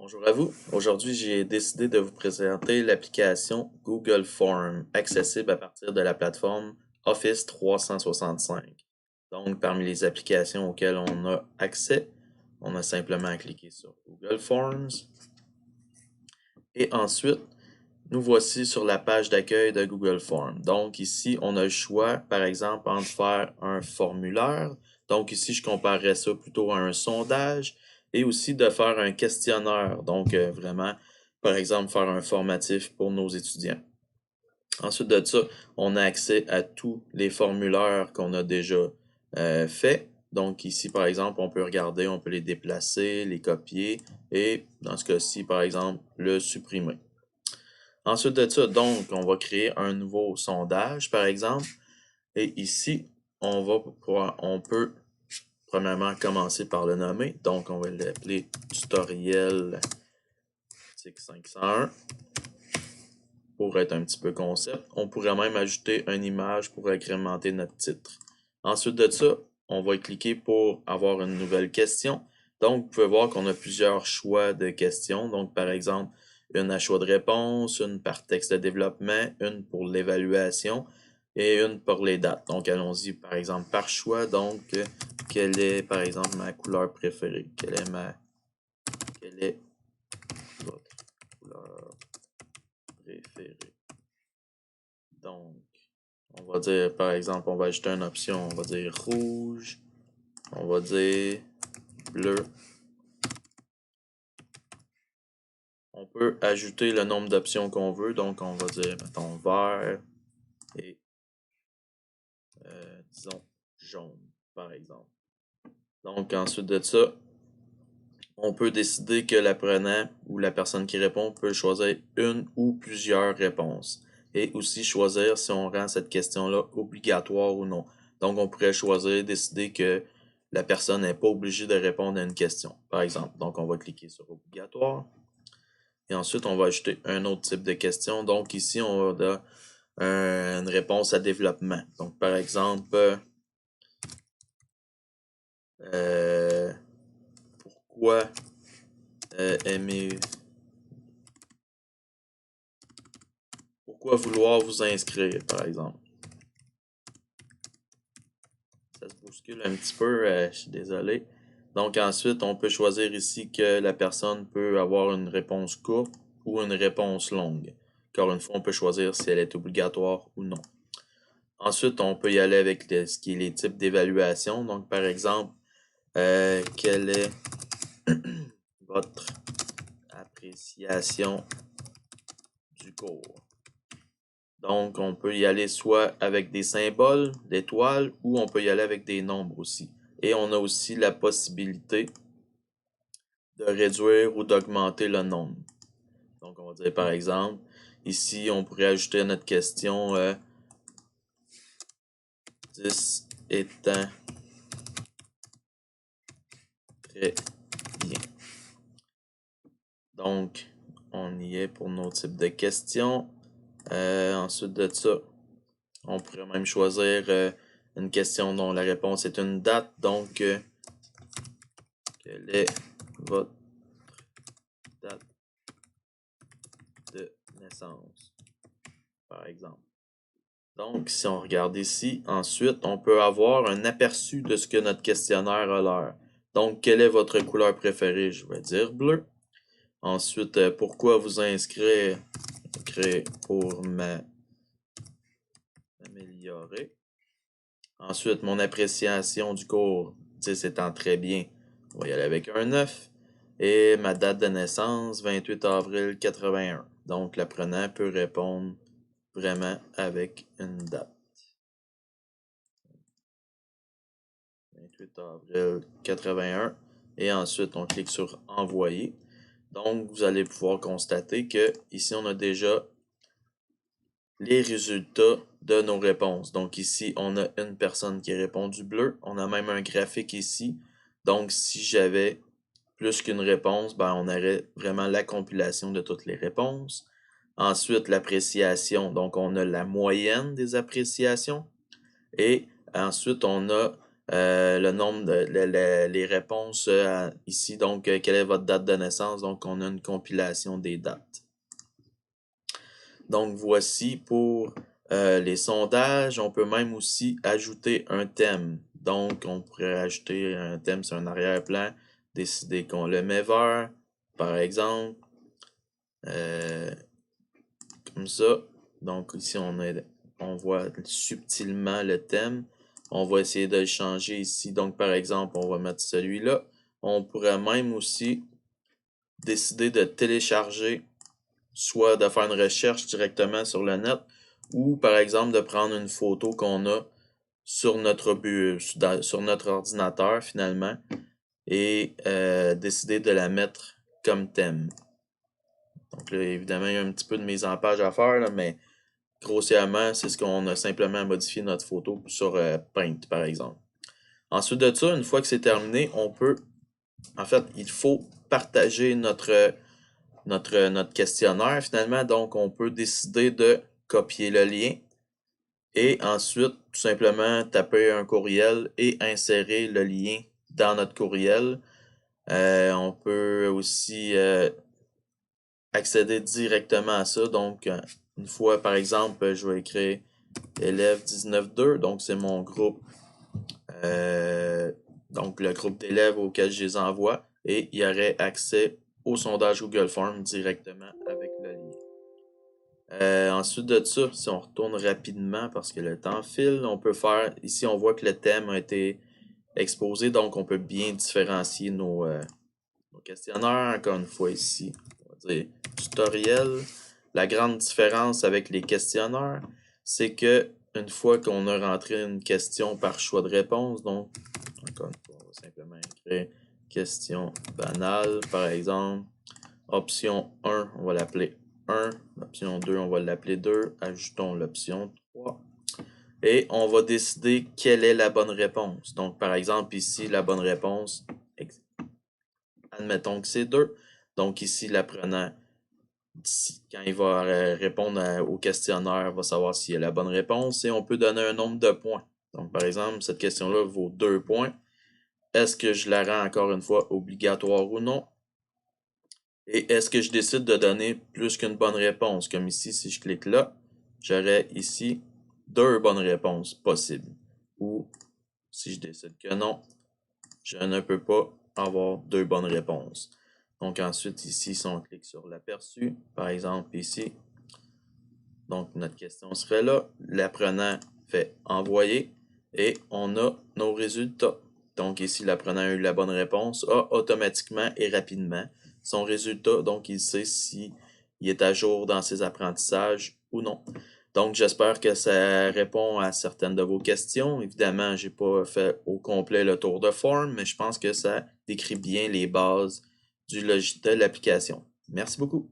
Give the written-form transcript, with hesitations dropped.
Bonjour à vous. Aujourd'hui, j'ai décidé de vous présenter l'application Google Form, accessible à partir de la plateforme Office 365. Donc, parmi les applications auxquelles on a accès, on a simplement à cliquer sur Google Forms. Et ensuite, nous voici sur la page d'accueil de Google Form. Donc ici, on a le choix, par exemple, entre faire un formulaire. Donc ici, je comparerais ça plutôt à un sondage et aussi de faire un questionnaire. Donc vraiment, par exemple, faire un formatif pour nos étudiants. Ensuite de ça, on a accès à tous les formulaires qu'on a déjà faits. Donc ici, par exemple, on peut regarder, on peut les déplacer, les copier et dans ce cas-ci, par exemple, le supprimer. Ensuite de ça, donc, on va créer un nouveau sondage, par exemple. Et ici, on peut premièrement commencer par le nommer. Donc, on va l'appeler tutoriel 501 pour être un petit peu concept. On pourrait même ajouter une image pour agrémenter notre titre. Ensuite de ça, on va cliquer pour avoir une nouvelle question. Donc, vous pouvez voir qu'on a plusieurs choix de questions. Donc, par exemple, une à choix de réponse, une par texte de développement, une pour l'évaluation et une pour les dates. Donc, allons-y, par exemple, par choix. Donc, quelle est, par exemple, ma couleur préférée? Quelle est votre couleur préférée? Donc, on va dire, par exemple, on va ajouter une option, on va dire rouge, on va dire bleu. On peut ajouter le nombre d'options qu'on veut, donc on va dire, mettons, vert et, disons, jaune, par exemple. Donc, ensuite de ça, on peut décider que l'apprenant ou la personne qui répond peut choisir une ou plusieurs réponses. Et aussi choisir si on rend cette question-là obligatoire ou non. Donc, on pourrait choisir, décider que la personne n'est pas obligée de répondre à une question, par exemple. Donc, on va cliquer sur obligatoire. Et ensuite, on va ajouter un autre type de question. Donc, ici, on a une réponse à développement. Donc, par exemple, pourquoi aimez Pourquoi vouloir vous inscrire, par exemple? Ça se bouscule un petit peu, je suis désolé. Donc ensuite, on peut choisir ici que la personne peut avoir une réponse courte ou une réponse longue. Encore une fois, on peut choisir si elle est obligatoire ou non. Ensuite, on peut y aller avec ce qui est les types d'évaluation. Donc, par exemple, quelle est votre appréciation du cours? Donc, on peut y aller soit avec des symboles, d'étoiles, ou on peut y aller avec des nombres aussi. Et on a aussi la possibilité de réduire ou d'augmenter le nombre. Donc, on va dire par exemple, ici, on pourrait ajouter à notre question 10 étant très bien. Donc, on y est pour nos types de questions. Ensuite de ça, on pourrait même choisir une question dont la réponse est une date. Donc, quelle est votre date de naissance, par exemple? Donc, si on regarde ici, ensuite, on peut avoir un aperçu de ce que notre questionnaire a l'air. Donc, quelle est votre couleur préférée? Je vais dire bleu. Ensuite, pourquoi vous inscrire? Pour m'améliorer. Ensuite, mon appréciation du cours, 10 étant très bien, on va y aller avec un 9. Et ma date de naissance, 28 avril 81. Donc, l'apprenant peut répondre vraiment avec une date. 28 avril 81. Et ensuite, on clique sur Envoyer. Donc, vous allez pouvoir constater que ici, on a déjà les résultats de nos réponses. Donc ici, on a une personne qui a répondu bleu. On a même un graphique ici. Donc si j'avais plus qu'une réponse, ben, on aurait vraiment la compilation de toutes les réponses. Ensuite, l'appréciation. Donc on a la moyenne des appréciations. Et ensuite, on a le nombre les réponses ici, donc quelle est votre date de naissance, donc on a une compilation des dates. Donc voici pour les sondages, on peut même aussi ajouter un thème. Donc on pourrait ajouter un thème sur un arrière-plan, décider qu'on le met vert, par exemple, comme ça. Donc ici on voit subtilement le thème. On va essayer de le changer ici. Donc par exemple, on va mettre celui-là. On pourrait même aussi décider de télécharger, soit de faire une recherche directement sur le net, ou par exemple de prendre une photo qu'on a sur sur notre ordinateur finalement, et décider de la mettre comme thème. Donc là, évidemment, il y a un petit peu de mise en page à faire, là, mais grossièrement, c'est ce qu'on a simplement modifié notre photo sur Paint, par exemple. Ensuite de ça, une fois que c'est terminé, on peut, en fait, il faut partager notre questionnaire finalement. Donc, on peut décider de copier le lien et ensuite, tout simplement, taper un courriel et insérer le lien dans notre courriel. On peut aussi accéder directement à ça. Donc, une fois, par exemple, je vais écrire élève 19.2, donc c'est mon groupe, donc le groupe d'élèves auquel je les envoie, et il y aurait accès au sondage Google Forms directement avec le lien. Ensuite de ça, si on retourne rapidement parce que le temps file, on peut faire, ici on voit que le thème a été exposé, donc on peut bien différencier nos questionnaires. Encore une fois ici, on va dire tutoriel. La grande différence avec les questionnaires, c'est que une fois qu'on a rentré une question par choix de réponse, donc encore une fois, on va simplement écrire question banale, par exemple. Option 1, on va l'appeler 1. Option 2, on va l'appeler 2. Ajoutons l'option 3. Et on va décider quelle est la bonne réponse. Donc, par exemple, ici, la bonne réponse, admettons que c'est 2. Donc, ici, l'apprenant, quand il va répondre au questionnaire, va savoir s'il a la bonne réponse et on peut donner un nombre de points. Donc, par exemple, cette question-là vaut 2 points. Est-ce que je la rends encore une fois obligatoire ou non? Et est-ce que je décide de donner plus qu'une bonne réponse? Comme ici, si je clique là, j'aurai ici 2 bonnes réponses possibles. Ou si je décide que non, je ne peux pas avoir 2 bonnes réponses. Donc ensuite, ici, si on clique sur l'aperçu, par exemple ici, donc notre question serait là, l'apprenant fait envoyer et on a nos résultats. Donc ici, l'apprenant a eu la bonne réponse, a automatiquement et rapidement son résultat, donc il sait si il est à jour dans ses apprentissages ou non. Donc j'espère que ça répond à certaines de vos questions. Évidemment, j'ai pas fait au complet le tour de forme, mais je pense que ça décrit bien les bases du logiciel, de l'application. Merci beaucoup.